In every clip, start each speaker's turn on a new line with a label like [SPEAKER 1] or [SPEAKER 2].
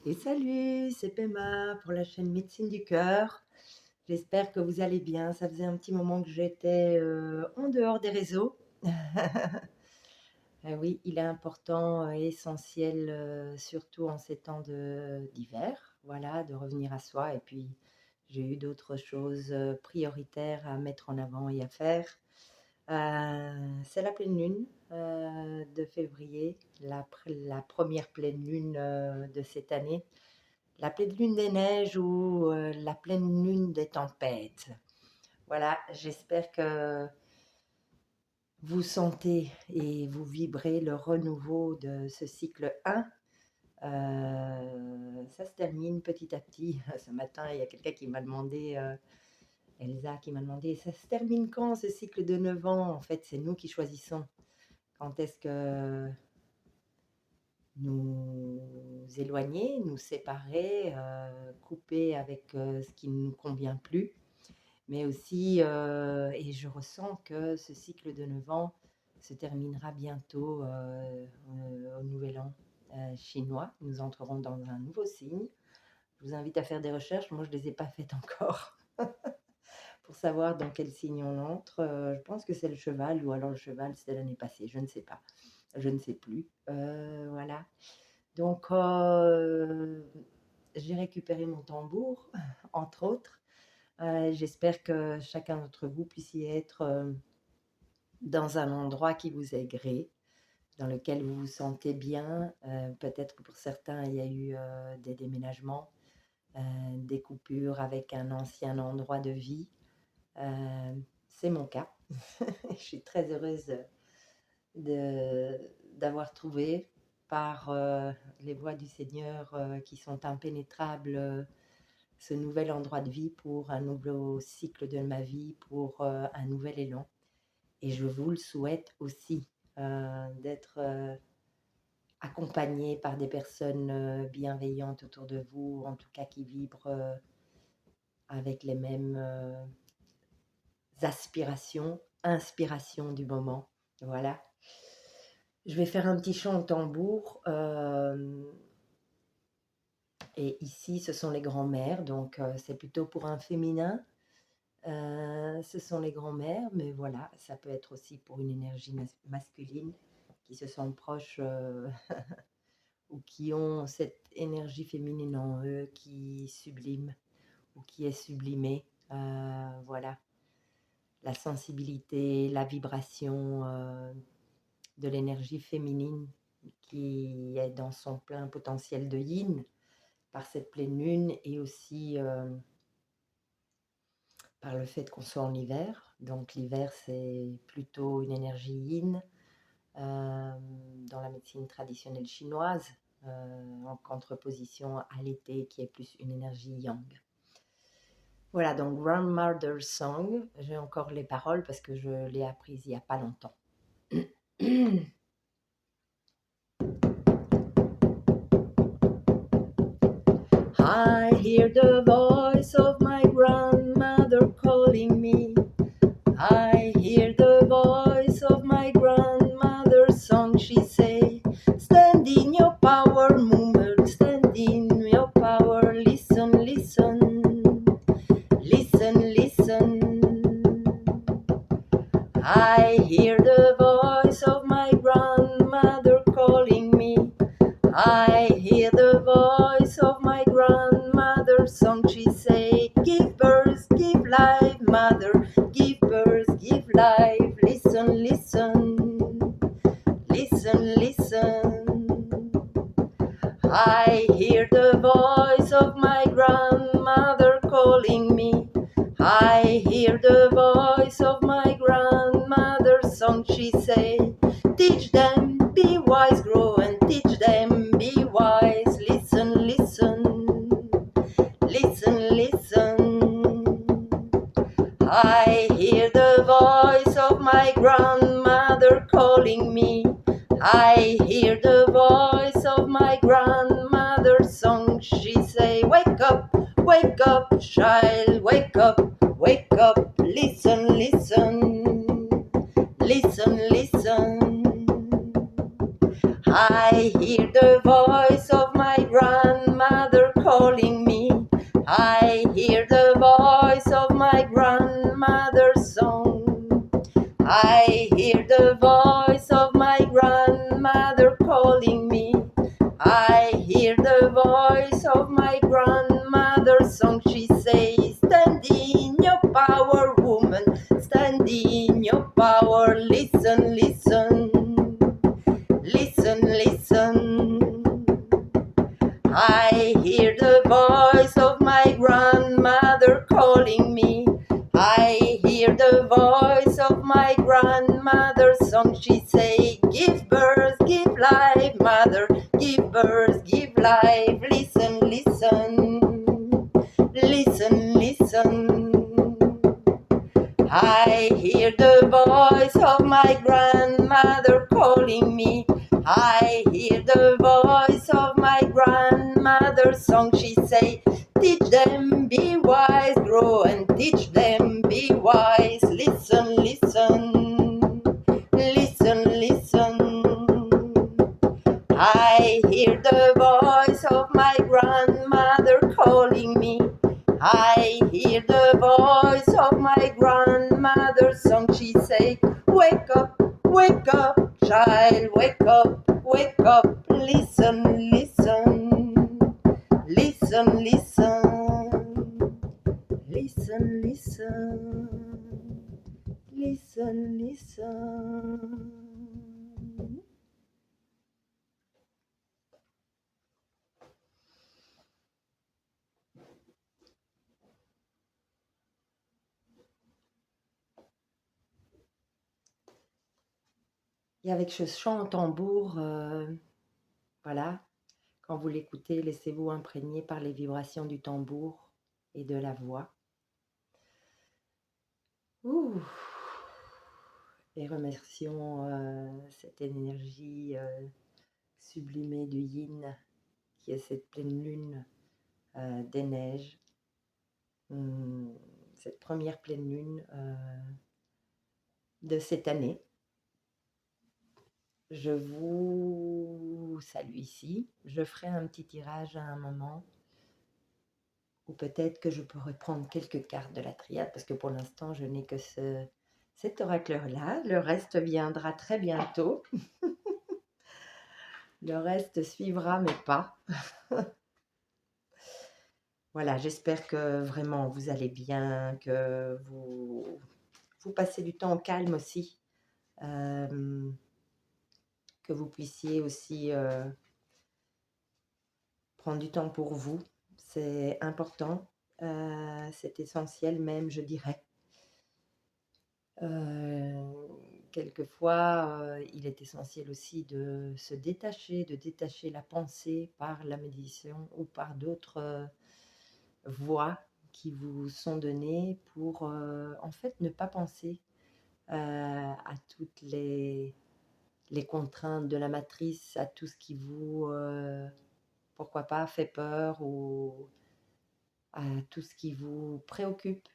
[SPEAKER 1] Et salut, c'est Pema pour la chaîne Médecine du Cœur. J'espère que vous allez bien. Ça faisait un petit moment que j'étais en dehors des réseaux. Oui, il est important et essentiel, surtout en ces temps d'hiver, voilà, de revenir à soi. Et puis, j'ai eu d'autres choses prioritaires à mettre en avant et à faire. C'est la pleine lune de février, la première pleine lune de cette année. La pleine lune des neiges ou la pleine lune des tempêtes. Voilà, j'espère que vous sentez et vous vibrez le renouveau de ce cycle 1. Ça se termine petit à petit. Ce matin, il y a quelqu'un qui m'a demandé, Elsa, qui m'a demandé, ça se termine quand ce cycle de 9 ans? En fait, c'est nous qui choisissons. Quand est-ce que nous éloigner, nous séparer, couper avec ce qui ne nous convient plus. Mais aussi, et je ressens que ce cycle de 9 ans se terminera bientôt au Nouvel An chinois. Nous entrerons dans un nouveau signe. Je vous invite à faire des recherches. Moi, je ne les ai pas faites encore pour savoir dans quel signe on entre. Je pense que c'est le cheval, ou alors le cheval, c'était l'année passée. Je ne sais pas. Je ne sais plus. Voilà. Donc, j'ai récupéré mon tambour, entre autres. J'espère que chacun d'entre vous puissiez être dans un endroit qui vous est gré, dans lequel vous vous sentez bien. Peut-être que pour certains, il y a eu des déménagements, des coupures avec un ancien endroit de vie. C'est mon cas. Je suis très heureuse d'avoir trouvé par les voies du Seigneur qui sont impénétrables, ce nouvel endroit de vie pour un nouveau cycle de ma vie, pour un nouvel élan. Et je vous le souhaite aussi, d'être accompagné par des personnes bienveillantes autour de vous, en tout cas qui vibrent avec les mêmes aspirations, inspirations du moment. Voilà. Je vais faire un petit chant au tambour. Et ici, ce sont les grands-mères, donc c'est plutôt pour un féminin. Ce sont les grands-mères, mais voilà, ça peut être aussi pour une énergie masculine qui se sentent proches ou qui ont cette énergie féminine en eux qui sublime ou qui est sublimée. Voilà, la sensibilité, la vibration de l'énergie féminine qui est dans son plein potentiel de yin par cette pleine lune, et aussi par le fait qu'on soit en hiver. Donc l'hiver, c'est plutôt une énergie yin dans la médecine traditionnelle chinoise, en contreposition à l'été qui est plus une énergie yang. Voilà, donc Grandmother's Song. J'ai encore les paroles parce que je l'ai apprise il n'y a pas longtemps. I hear the voice of my grandmother calling me. I hear the voice of my grandmother's song. She say, stand in your power, woman, stand in your power. Listen, listen, listen, listen. I hear the voice of my grandmother calling me. I hear the voice of my grandmother's song. She say, give birth, give life, mother, give birth, give life. Listen, listen, listen, listen. I hear the voice of my grandmother calling me. I hear the voice of my grandmother's song. She say, teach them, be wise, grow and teach them, be wise. Listen, listen, listen, listen. I hear the voice of my grandmother calling me. I hear the voice of my grandmother's song. She say, wake up, child, wake up, listen, listen, listen, listen. I hear the voice of my grandmother I hear the voice of my grandmother's song. She says, stand in your power, woman, stand in your power. Listen, listen, listen, listen. I hear the voice of my grandmother calling me. I hear the voice of my grandmother's song. She say, give birth, give life, mother, give birth, give life. Listen, listen, listen, listen. I hear the voice of my grandmother calling me. I hear the voice of my grandmother's song. She say, teach them, be wise, grow and teach them, be wise. Listen, listen, listen, listen. I hear the voice of my grandmother calling me. I hear the voice of my grandmother's song. She say, wake up, child, wake up, listen, listen, listen, listen, listen, listen, listen, listen. Et avec ce chant en tambour, voilà, quand vous l'écoutez, laissez-vous imprégner par les vibrations du tambour et de la voix. Ouh. Et remercions cette énergie sublimée du yin, qui est cette pleine lune des neiges, cette première pleine lune de cette année. Je vous salue ici. Je ferai un petit tirage à un moment, ou peut-être que je pourrais prendre quelques cartes de la triade, parce que pour l'instant, je n'ai que cet oracle-là. Le reste viendra très bientôt. Le reste suivra mes pas. Voilà, j'espère que vraiment vous allez bien, que vous passez du temps au calme aussi. Que vous puissiez aussi prendre du temps pour vous. C'est important, c'est essentiel même, je dirais. Quelquefois, il est essentiel aussi de se détacher, de détacher la pensée par la méditation ou par d'autres voies qui vous sont données pour en fait ne pas penser à toutes les contraintes de la matrice, à tout ce qui vous, pourquoi pas, fait peur, ou à tout ce qui vous préoccupe.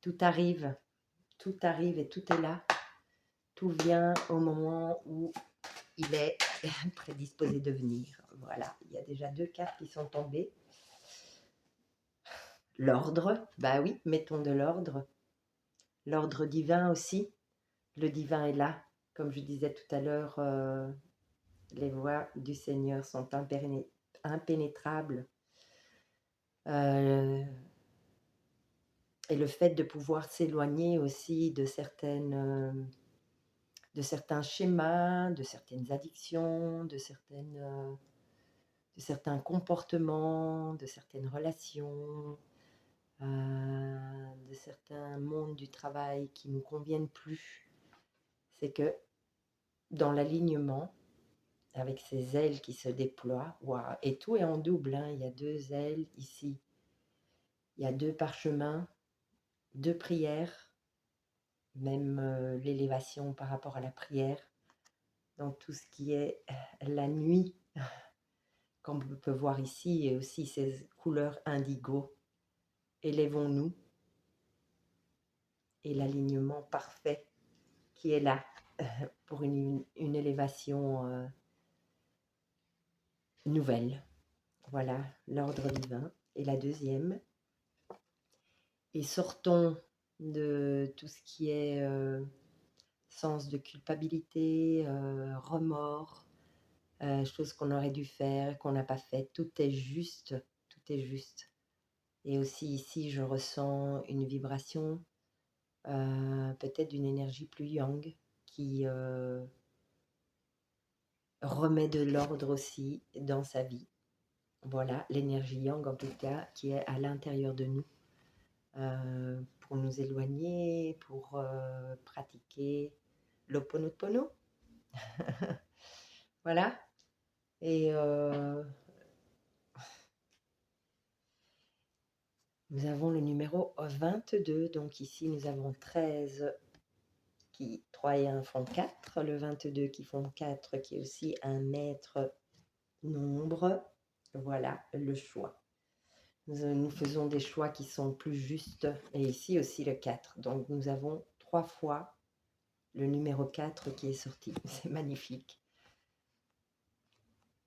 [SPEAKER 1] Tout arrive et tout est là. Tout vient au moment où il est prédisposé de venir. Voilà, il y a déjà 2 cartes qui sont tombées. L'ordre, bah oui, mettons de l'ordre. L'ordre divin aussi. Le divin est là. Comme je disais tout à l'heure, les voies du Seigneur sont impénétrables. Et le fait de pouvoir s'éloigner aussi de certains schémas, de certaines addictions, de certains comportements, de certaines relations, de certains mondes du travail qui ne nous conviennent plus. C'est que dans l'alignement, avec ces ailes qui se déploient, wow, et tout est en double, hein, il y a 2 ailes ici, il y a 2 parchemins, 2 prières, même l'élévation par rapport à la prière, dans tout ce qui est la nuit, comme on peut voir ici, et aussi ces couleurs indigo. Élevons-nous, et l'alignement parfait qui est là pour une élévation nouvelle. Voilà, l'ordre divin. Et la deuxième. Et sortons de tout ce qui est sens de culpabilité, remords, choses qu'on aurait dû faire, qu'on n'a pas fait. Tout est juste, tout est juste. Et aussi ici, je ressens une vibration, peut-être d'une énergie plus yang qui remet de l'ordre aussi dans sa vie. Voilà, l'énergie yang en tout cas qui est à l'intérieur de nous pour nous éloigner, pour pratiquer l'Ho'oponopono. Voilà. Et nous avons le numéro 22. Donc ici, nous avons 13 qui 3 et 1 font 4. Le 22 qui font 4 qui est aussi un maître nombre. Voilà le choix. Nous faisons des choix qui sont plus justes. Et ici aussi le 4. Donc nous avons 3 fois le numéro 4 qui est sorti. C'est magnifique.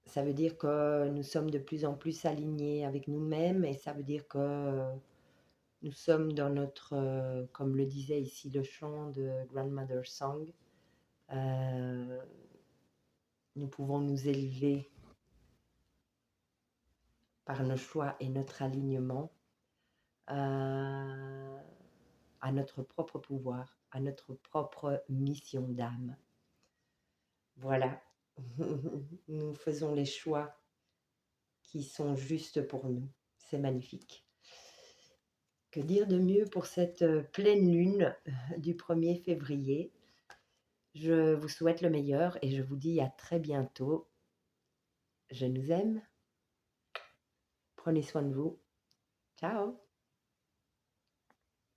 [SPEAKER 1] Ça veut dire que nous sommes de plus en plus alignés avec nous-mêmes et ça veut dire que nous sommes dans notre, comme le disait ici le chant de Grandmother Song, nous pouvons nous élever par nos choix et notre alignement à notre propre pouvoir, à notre propre mission d'âme. Voilà, nous faisons les choix qui sont justes pour nous. C'est magnifique. Que dire de mieux pour cette pleine lune du 1er février? Je vous souhaite le meilleur et je vous dis à très bientôt. Je nous aime. Prenez soin de vous. Ciao!